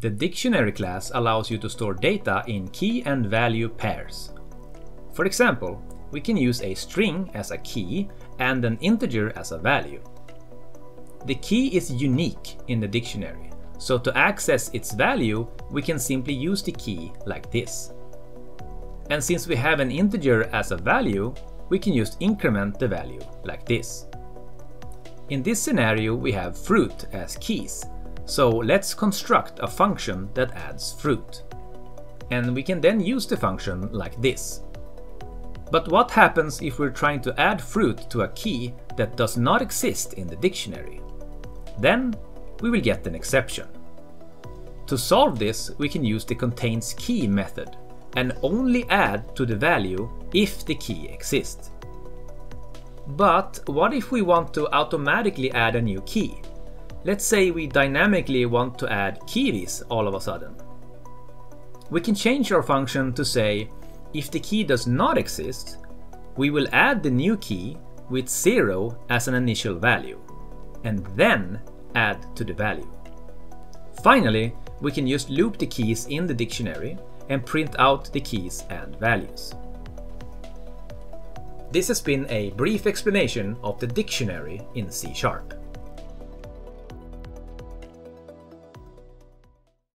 The dictionary class allows you to store data in key and value pairs. For example, we can use a string as a key and an integer as a value. The key is unique in the dictionary, so to access its value, we can simply use the key like this. And since we have an integer as a value, we can just increment the value like this. In this scenario, we have fruit as keys, so let's construct a function that adds fruit. And we can then use the function like this. But what happens if we're trying to add fruit to a key that does not exist in the dictionary? Then we will get an exception. To solve this, we can use the contains key method and only add to the value if the key exists. But what if we want to automatically add a new key? Let's say we dynamically want to add kiwis all of a sudden. We can change our function to say, if the key does not exist, we will add the new key with 0 as an initial value, and then add to the value. Finally, we can just loop the keys in the dictionary and print out the keys and values. This has been a brief explanation of the dictionary in C#.